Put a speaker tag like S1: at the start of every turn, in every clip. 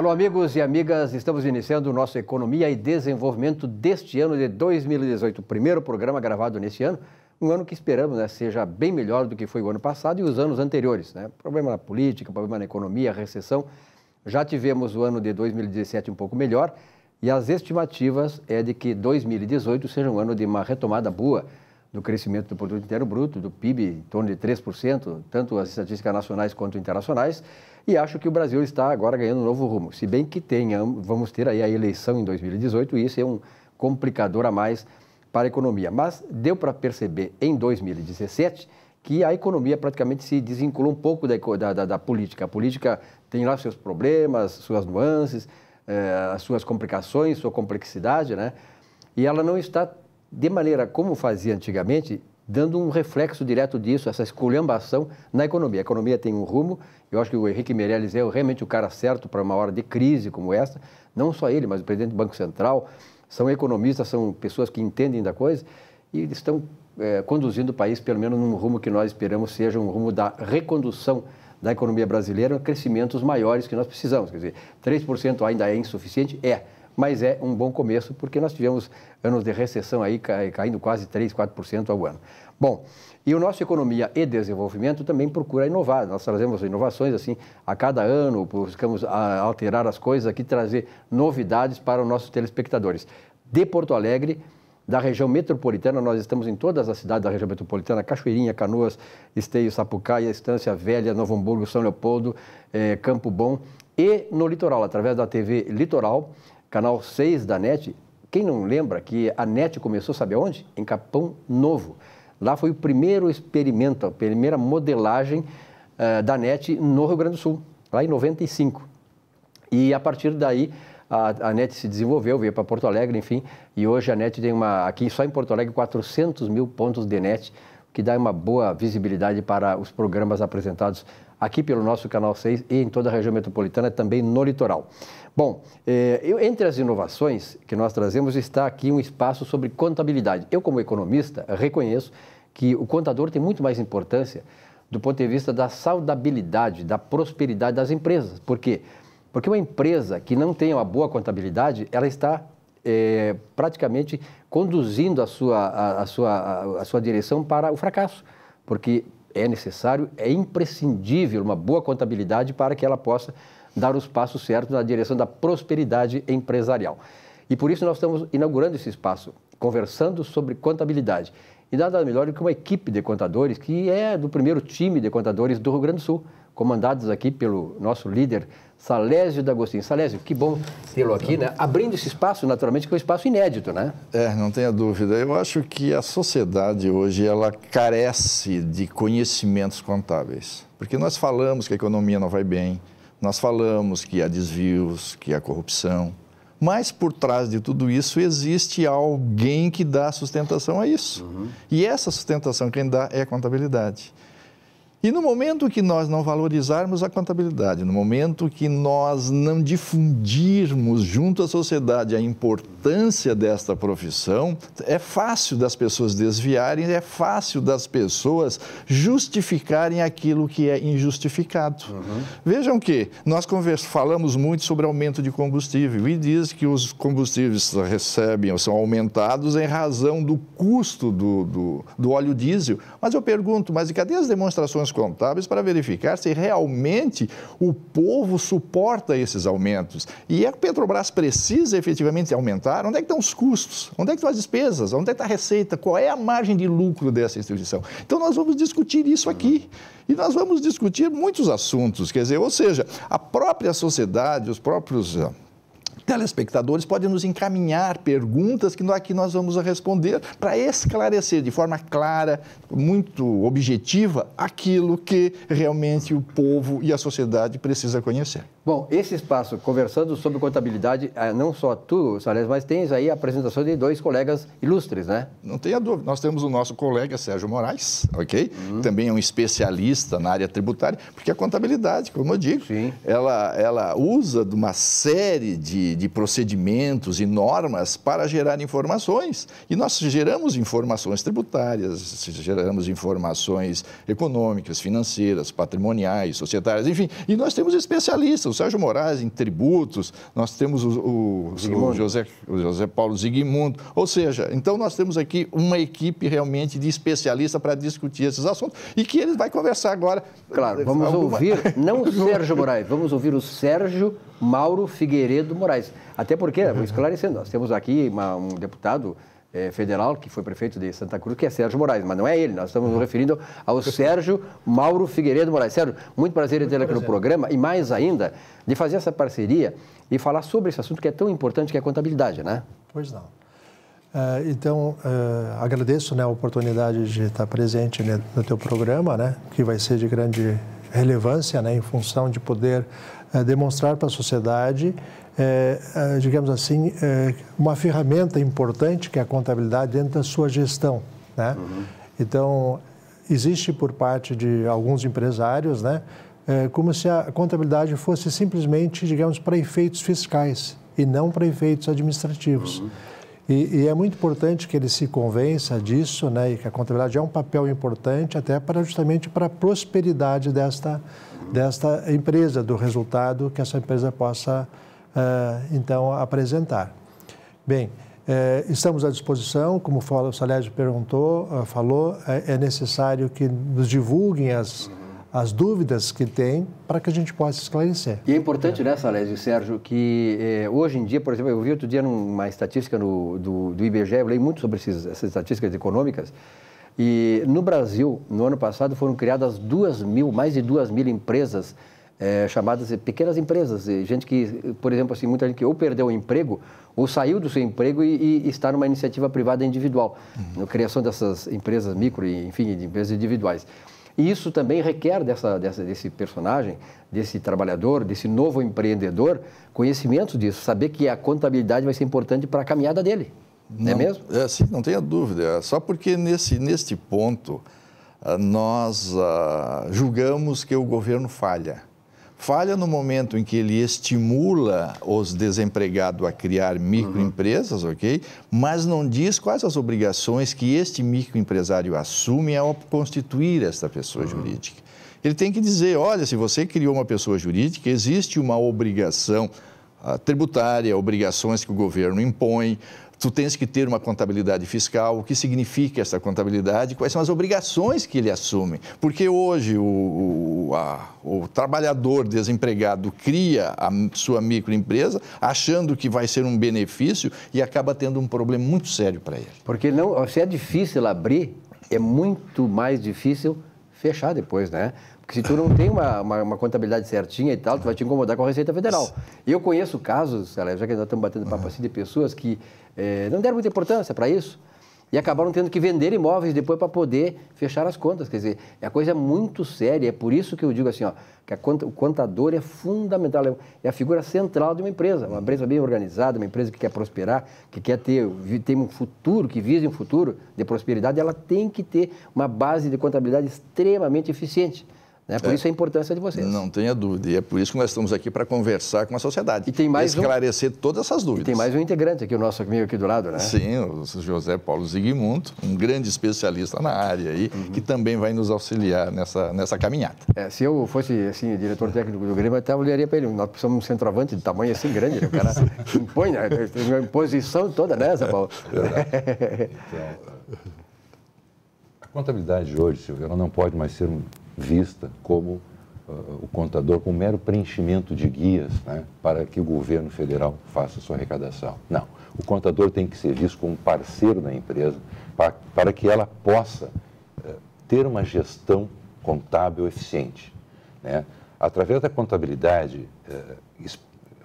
S1: Alô, amigos e amigas, estamos iniciando o nosso Economia e Desenvolvimento deste ano de 2018. O primeiro programa gravado neste ano, um ano que esperamos, né, seja bem melhor do que foi o ano passado e os anos anteriores, né? Problema na política, problema na economia, recessão. Já tivemos o ano de 2017 um pouco melhor e as estimativas é de que 2018 seja um ano de uma retomada boa do crescimento do Produto Interno Bruto, do PIB, em torno de 3%, tanto as estatísticas nacionais quanto internacionais, e acho que o Brasil está agora ganhando um novo rumo, se bem que vamos ter aí a eleição em 2018 e isso é um complicador a mais para a economia. Mas deu para perceber em 2017 que a economia praticamente se desvinculou um pouco da política. A política tem lá seus problemas, suas nuances, as suas complicações, sua complexidade, né? E ela não está, de maneira como fazia antigamente, dando um reflexo direto disso, essa esculhambação na economia. A economia tem um rumo, eu acho que o Henrique Meirelles é realmente o cara certo para uma hora de crise como essa, não só ele, mas o presidente do Banco Central, são economistas, são pessoas que entendem da coisa e estão conduzindo o país, pelo menos num rumo que nós esperamos seja um rumo da recondução da economia brasileira, crescimentos maiores que nós precisamos. Quer dizer, 3% ainda é insuficiente? Mas é um bom começo, porque nós tivemos anos de recessão aí caindo quase 3%, 4% ao ano. Bom, e o nosso Economia e Desenvolvimento também procura inovar. Nós trazemos inovações assim a cada ano, buscamos alterar as coisas aqui, trazer novidades para os nossos telespectadores. De Porto Alegre, da região metropolitana, nós estamos em todas as cidades da região metropolitana, Cachoeirinha, Canoas, Esteio, Sapucaia, Estância Velha, Novo Hamburgo, São Leopoldo, Campo Bom e no litoral, através da TV Litoral, canal 6 da NET. Quem não lembra que a NET começou, sabe aonde? Em Capão Novo. Lá foi o primeiro experimento, a primeira modelagem da NET no Rio Grande do Sul, lá em 95. E a partir daí a NET se desenvolveu, veio para Porto Alegre, enfim, e hoje a NET tem aqui só em Porto Alegre 400 mil pontos de NET, que dá uma boa visibilidade para os programas apresentados aqui pelo nosso Canal 6 e em toda a região metropolitana, também no litoral. Bom, entre as inovações que nós trazemos está aqui um espaço sobre contabilidade. Eu, como economista, reconheço que o contador tem muito mais importância do ponto de vista da saudabilidade, da prosperidade das empresas. Por quê? Porque uma empresa que não tem uma boa contabilidade, ela está praticamente conduzindo a sua direção para o fracasso, porque é necessário, é imprescindível uma boa contabilidade para que ela possa dar os passos certos na direção da prosperidade empresarial. E por isso nós estamos inaugurando esse espaço, conversando sobre contabilidade. E nada melhor do que uma equipe de contadores, que é do primeiro time de contadores do Rio Grande do Sul, comandados aqui pelo nosso líder, Salésio D'Agostinho. Salésio, que bom tê-lo aqui, né? Abrindo esse espaço, naturalmente, que é um espaço inédito, né?
S2: Não tenha dúvida. Eu acho que a sociedade hoje, ela carece de conhecimentos contábeis. Porque nós falamos que a economia não vai bem, nós falamos que há desvios, que há corrupção, mas por trás de tudo isso existe alguém que dá sustentação a isso. Uhum. E essa sustentação quem dá é a contabilidade. E no momento que nós não valorizarmos a contabilidade, no momento que nós não difundirmos junto à sociedade a importância desta profissão, é fácil das pessoas desviarem, é fácil das pessoas justificarem aquilo que é injustificado. Uhum. Vejam que nós falamos muito sobre aumento de combustível e diz que os combustíveis são aumentados em razão do custo do óleo diesel. Mas eu pergunto, mas cadê as demonstrações contábeis para verificar se realmente o povo suporta esses aumentos? E a Petrobras precisa efetivamente aumentar? Onde é que estão os custos? Onde é que estão as despesas? Onde é que está a receita? Qual é a margem de lucro dessa instituição? Então nós vamos discutir isso aqui. E nós vamos discutir muitos assuntos, quer dizer, ou seja, a própria sociedade, os próprios telespectadores podem nos encaminhar perguntas que aqui nós vamos responder para esclarecer de forma clara, muito objetiva, aquilo que realmente o povo e a sociedade precisa conhecer.
S1: Bom, esse espaço, conversando sobre contabilidade, não só tu, Salésio, mas tens aí a apresentação de dois colegas ilustres, né?
S2: Não tenha dúvida. Nós temos o nosso colega Sérgio Moraes, ok? Também é um especialista na área tributária, porque a contabilidade, como eu digo, ela usa de uma série de procedimentos e normas para gerar informações. E nós geramos informações tributárias, geramos informações econômicas, financeiras, patrimoniais, societárias, enfim. E nós temos especialistas. Sérgio Moraes em tributos, nós temos o José Paulo Zigmundo, ou seja, então nós temos aqui uma equipe realmente de especialistas para discutir esses assuntos e que eles vão conversar agora.
S1: Claro, vamos ouvir, não o Sérgio Moraes, vamos ouvir o Sérgio Mauro Figueiredo Moraes. Até porque, vou esclarecendo, nós temos aqui um deputado federal, que foi prefeito de Santa Cruz, que é Sérgio Moraes, mas não é ele, nós estamos nos referindo ao Sérgio Mauro Figueiredo Moraes. Sérgio, muito prazer em tê-lo aqui no programa e mais ainda de fazer essa parceria e falar sobre esse assunto que é tão importante, que é a contabilidade, né?
S3: Pois não. Então, agradeço, né, a oportunidade de estar presente, né, no teu programa, né, que vai ser de grande relevância, né, em função de poder demonstrar para a sociedade, digamos assim, uma ferramenta importante que é a contabilidade dentro da sua gestão, né? Então, existe por parte de alguns empresários, né, como se a contabilidade fosse simplesmente, digamos, para efeitos fiscais e não para efeitos administrativos. E é muito importante que ele se convença disso, né, e que a contabilidade é um papel importante até justamente para a prosperidade desta empresa, do resultado que essa empresa possa, então, apresentar. Bem, estamos à disposição, como o Salésio falou, é necessário que nos divulguem as dúvidas que tem para que a gente possa esclarecer.
S1: E é importante, né, Salésio e Sérgio, que hoje em dia, por exemplo, eu vi outro dia numa estatística do IBGE, eu leio muito sobre essas estatísticas econômicas, e no Brasil, no ano passado, foram criadas mais de 2.000 empresas, chamadas pequenas empresas, gente que, por exemplo, assim, muita gente que ou perdeu o emprego ou saiu do seu emprego e está numa iniciativa privada individual, na criação dessas empresas micro, enfim, de empresas individuais. E isso também requer desse personagem, desse trabalhador, desse novo empreendedor, conhecimento disso, saber que a contabilidade vai ser importante para a caminhada dele, não é mesmo?
S2: Sim, não tenha dúvida. Só porque neste ponto nós julgamos que o governo falha. Falha no momento em que ele estimula os desempregados a criar microempresas, ok? Mas não diz quais as obrigações que este microempresário assume ao constituir esta pessoa jurídica. Ele tem que dizer, olha, se você criou uma pessoa jurídica, existe uma obrigação tributária, obrigações que o governo impõe, tu tens que ter uma contabilidade fiscal, o que significa essa contabilidade, quais são as obrigações que ele assume. Porque hoje o trabalhador desempregado cria a sua microempresa achando que vai ser um benefício e acaba tendo um problema muito sério para ele.
S1: Porque se é difícil abrir, é muito mais difícil fechar depois, né? Porque se tu não tem uma contabilidade certinha e tal, tu vai te incomodar com a Receita Federal. Eu conheço casos, já que nós estamos batendo papo assim, de pessoas que não deram muita importância para isso e acabaram tendo que vender imóveis depois para poder fechar as contas. Quer dizer, a coisa é muito séria, é por isso que eu digo assim, ó, que o contador é fundamental, é a figura central de uma empresa bem organizada, uma empresa que quer prosperar, que quer ter um futuro, que visa um futuro de prosperidade, ela tem que ter uma base de contabilidade extremamente eficiente. Né? Por isso a importância de vocês.
S2: Não tenha dúvida. E é por isso que nós estamos aqui para conversar com a sociedade.
S1: E tem mais
S2: esclarecer todas essas dúvidas.
S1: E tem mais um integrante aqui, o nosso amigo aqui do lado, né?
S2: Sim, o José Paulo Zigmundo, um grande especialista na área aí, que também vai nos auxiliar nessa caminhada.
S1: Se eu fosse, assim, diretor técnico do Grêmio, eu até olharia para ele. Nós precisamos de um centroavante de tamanho assim grande, né? O cara impõe, né? Tem uma posição toda nessa, Paulo.
S4: A contabilidade hoje, Silvio, ela não pode mais ser vista como o contador, como mero preenchimento de guias, né, para que o governo federal faça a sua arrecadação. Não, o contador tem que ser visto como parceiro da empresa para que ela possa ter uma gestão contábil eficiente, né? Através da contabilidade,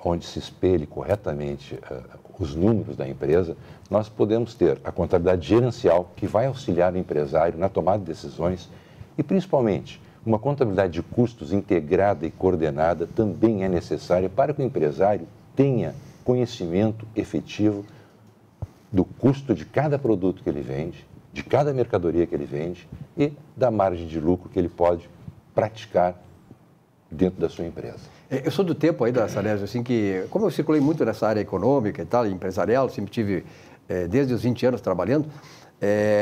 S4: onde se espelhe corretamente os números da empresa, nós podemos ter a contabilidade gerencial, que vai auxiliar o empresário na tomada de decisões, e, principalmente, uma contabilidade de custos integrada e coordenada também é necessária para que o empresário tenha conhecimento efetivo do custo de cada produto que ele vende, de cada mercadoria que ele vende e da margem de lucro que ele pode praticar dentro da sua empresa.
S1: Eu sou do tempo aí, Salésio, assim, que, como eu circulei muito nessa área econômica e tal, empresarial, sempre tive, desde os 20 anos trabalhando,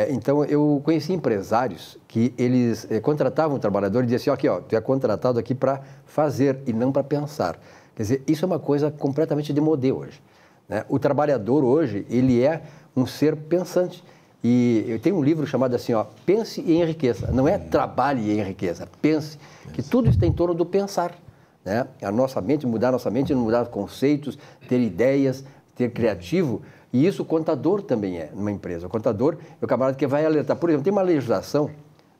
S1: então, eu conheci empresários que eles contratavam um trabalhador e diziam assim, aqui, ó, tu é contratado aqui para fazer e não para pensar. Quer dizer, isso é uma coisa completamente demodê hoje, né? O trabalhador hoje, ele é um ser pensante. E eu tenho um livro chamado assim, ó, Pense e Enriqueça. Não é trabalhe e enriqueça, pense. Que tudo está em torno do pensar, né? A nossa mente, mudar a nossa mente, mudar conceitos, ter ideias, ter criativo. E isso o contador também é numa empresa. O contador é o camarada que vai alertar. Por exemplo, tem uma legislação,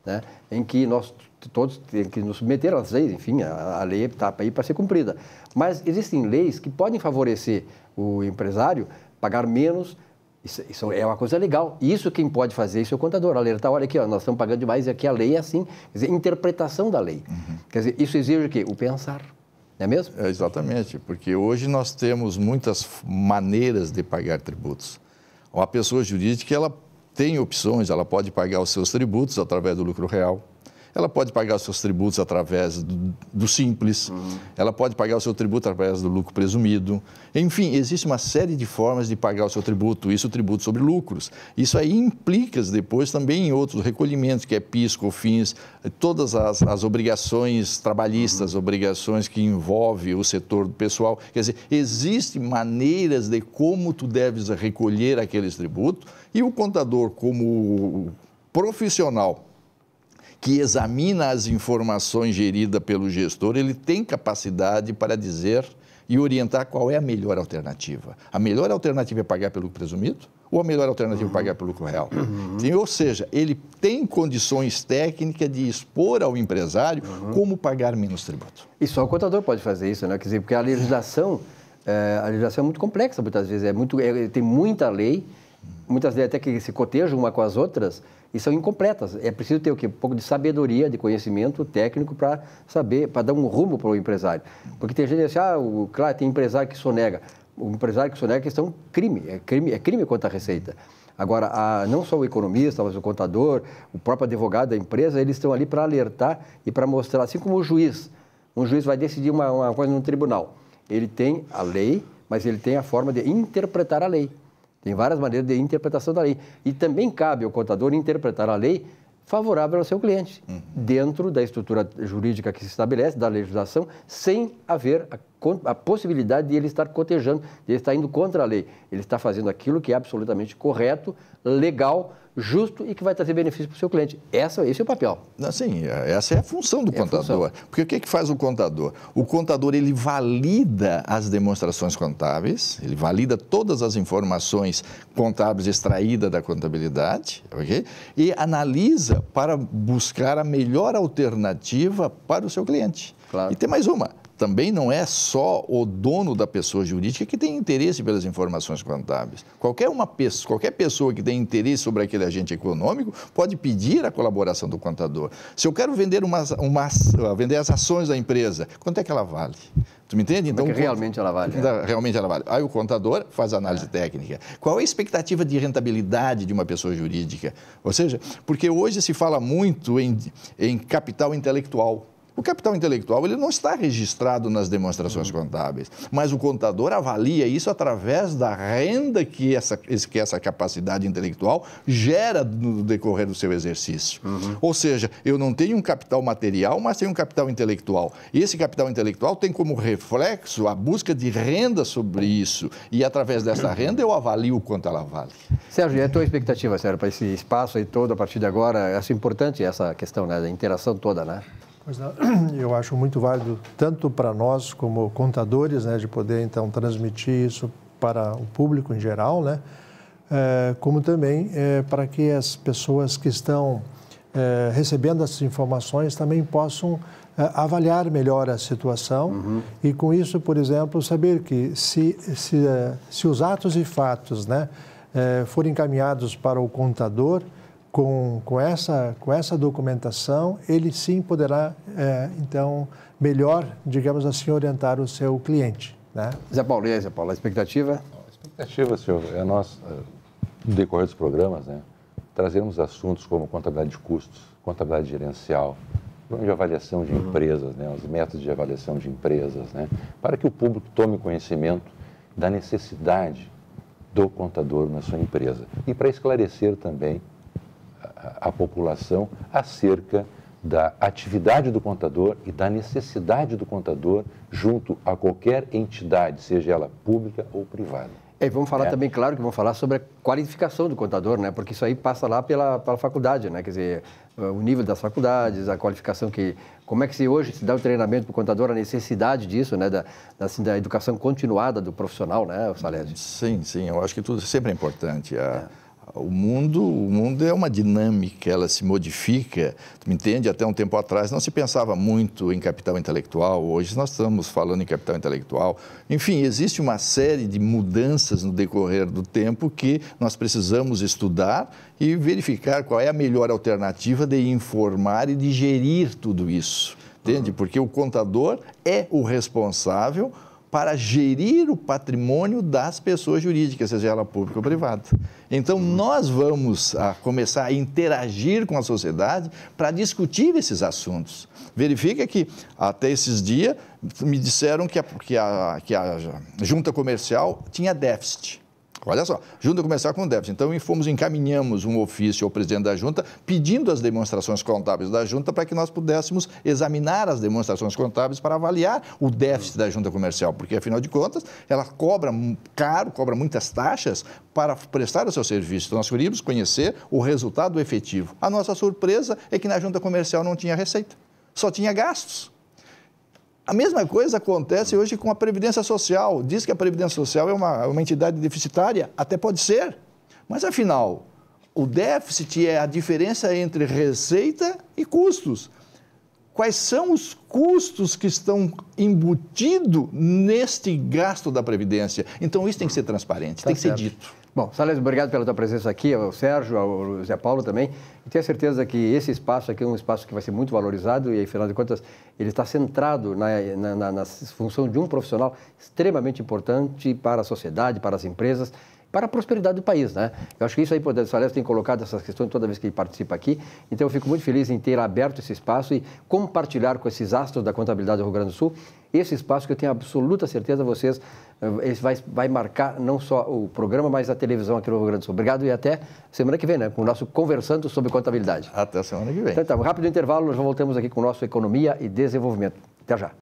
S1: né, em que nós todos temos que nos submeter às leis, enfim, a lei está aí para ser cumprida. Mas existem leis que podem favorecer o empresário pagar menos. Isso é uma coisa legal. E isso quem pode fazer, isso é o contador. Alertar, olha aqui, ó, nós estamos pagando demais e aqui a lei é assim. Quer dizer, interpretação da lei. Quer dizer, isso exige o quê? O pensar. Não é mesmo?
S2: É, exatamente, porque hoje nós temos muitas maneiras de pagar tributos. Uma pessoa jurídica, ela tem opções, ela pode pagar os seus tributos através do lucro real. Ela pode pagar os seus tributos através do simples, ela pode pagar o seu tributo através do lucro presumido. Enfim, existe uma série de formas de pagar o seu tributo, isso tributo sobre lucros. Isso aí implica depois também em outros recolhimentos, que é PIS, COFINS, todas as obrigações trabalhistas, obrigações que envolvem o setor pessoal. Quer dizer, existem maneiras de como tu deves recolher aqueles tributos e o contador, como profissional, que examina as informações geridas pelo gestor, ele tem capacidade para dizer e orientar qual é a melhor alternativa. A melhor alternativa é pagar pelo lucro presumido ou a melhor alternativa é pagar pelo lucro real? Ou seja, ele tem condições técnicas de expor ao empresário como pagar menos tributo.
S1: E só o contador pode fazer isso, né? Quer dizer, porque a legislação é muito complexa, muitas vezes. Tem muita lei, muitas leis até que se cotejam uma com as outras, e são incompletas. É preciso ter o quê? Um pouco de sabedoria, de conhecimento técnico para saber, para dar um rumo para o empresário. Porque tem gente que diz assim, claro, tem empresário que sonega. O empresário que sonega é questão crime, é crime contra a receita. Agora, não só o economista, mas o contador, o próprio advogado da empresa, eles estão ali para alertar e para mostrar, assim como o juiz. Um juiz vai decidir uma coisa no tribunal. Ele tem a lei, mas ele tem a forma de interpretar a lei. Tem várias maneiras de interpretação da lei. E também cabe ao contador interpretar a lei favorável ao seu cliente, dentro da estrutura jurídica que se estabelece, da legislação, sem haver a possibilidade de ele estar cotejando, de ele estar indo contra a lei. Ele está fazendo aquilo que é absolutamente correto, legal, justo e que vai trazer benefício para o seu cliente. Esse é o papel.
S2: Sim, essa é a função do contador. Porque o que faz o contador? O contador, ele valida as demonstrações contábeis, ele valida todas as informações contábeis extraídas da contabilidade, ok? E analisa para buscar a melhor alternativa para o seu cliente.
S1: Claro.
S2: E tem mais uma. Também não é só o dono da pessoa jurídica que tem interesse pelas informações contábeis. Qualquer pessoa que tem interesse sobre aquele agente econômico pode pedir a colaboração do contador. Se eu quero vender vender as ações da empresa, quanto é que ela vale? Tu me entende?
S1: Então, realmente ela vale.
S2: Realmente ela vale. Aí o contador faz a análise técnica. Qual é a expectativa de rentabilidade de uma pessoa jurídica? Ou seja, porque hoje se fala muito em capital intelectual. O capital intelectual ele não está registrado nas demonstrações contábeis, mas o contador avalia isso através da renda que essa capacidade intelectual gera no decorrer do seu exercício. Ou seja, eu não tenho um capital material, mas tenho um capital intelectual. E esse capital intelectual tem como reflexo a busca de renda sobre isso. E através dessa renda eu avalio o quanto ela vale.
S1: Sérgio, e a tua expectativa, Sérgio, para esse espaço aí todo, a partir de agora? É importante essa questão, né, da interação toda, né?
S3: Pois não, eu acho muito válido, tanto para nós como contadores, né, de poder, então, transmitir isso para o público em geral, né, como também para que as pessoas que estão recebendo essas informações também possam avaliar melhor a situação e, com isso, por exemplo, saber que se os atos e fatos, né, forem encaminhados para o contador, com essa documentação, ele sim poderá, então, melhor, digamos assim, orientar o seu cliente, né?
S1: Zé Paulo, e aí, Zé Paulo, a expectativa?
S4: A expectativa, senhor, é nós, no decorrer dos programas, né, trazermos assuntos como contabilidade de custos, contabilidade gerencial, plano de avaliação de empresas, né, os métodos de avaliação de empresas, né, para que o público tome conhecimento da necessidade do contador na sua empresa e para esclarecer também a população acerca da atividade do contador e da necessidade do contador junto a qualquer entidade, seja ela pública ou privada.
S1: E vamos falar também, claro, que vamos falar sobre a qualificação do contador, né? Porque isso aí passa lá pela faculdade, né? Quer dizer, o nível das faculdades, a qualificação como é que hoje se dá o treinamento para o contador, a necessidade disso, né? Da educação continuada do profissional, né, Salésio?
S2: Sim, eu acho que tudo sempre é importante. O mundo é uma dinâmica, ela se modifica, tu me entende? Até um tempo atrás não se pensava muito em capital intelectual, hoje nós estamos falando em capital intelectual. Enfim, existe uma série de mudanças no decorrer do tempo que nós precisamos estudar e verificar qual é a melhor alternativa de informar e de gerir tudo isso, entende? Porque o contador é o responsável para gerir o patrimônio das pessoas jurídicas, seja ela pública ou privada. Então, nós vamos começar a interagir com a sociedade para discutir esses assuntos. Verifica que, até esses dias, me disseram que a junta comercial tinha déficit. Olha só, junta comercial com déficit. Então, encaminhamos um ofício ao presidente da junta pedindo as demonstrações contábeis da junta para que nós pudéssemos examinar as demonstrações contábeis para avaliar o déficit da junta comercial, porque, afinal de contas, ela cobra caro, cobra muitas taxas para prestar o seu serviço. Então, nós queríamos conhecer o resultado efetivo. A nossa surpresa é que na junta comercial não tinha receita, só tinha gastos. A mesma coisa acontece hoje com a Previdência Social. Diz que a Previdência Social é uma entidade deficitária, até pode ser, mas afinal, o déficit é a diferença entre receita e custos. Quais são os custos que estão embutidos neste gasto da Previdência? Então, isso tem que ser transparente, tem que ser dito.
S1: Bom, Salésio, obrigado pela tua presença aqui, ao Sérgio, ao Zé Paulo também. E tenho certeza que esse espaço aqui é um espaço que vai ser muito valorizado e, afinal de contas, ele está centrado na função de um profissional extremamente importante para a sociedade, para as empresas, para a prosperidade do país, né? Eu acho que isso aí, o Salésio tem colocado essas questões toda vez que ele participa aqui, então eu fico muito feliz em ter aberto esse espaço e compartilhar com esses astros da contabilidade do Rio Grande do Sul esse espaço que eu tenho absoluta certeza vocês vai marcar não só o programa, mas a televisão aqui no Rio Grande do Sul. Obrigado e até semana que vem, né? Com o nosso Conversando sobre Contabilidade.
S2: Até semana que vem.
S1: Então, tá, um rápido intervalo, nós voltamos aqui com o nosso Economia e Desenvolvimento. Até já.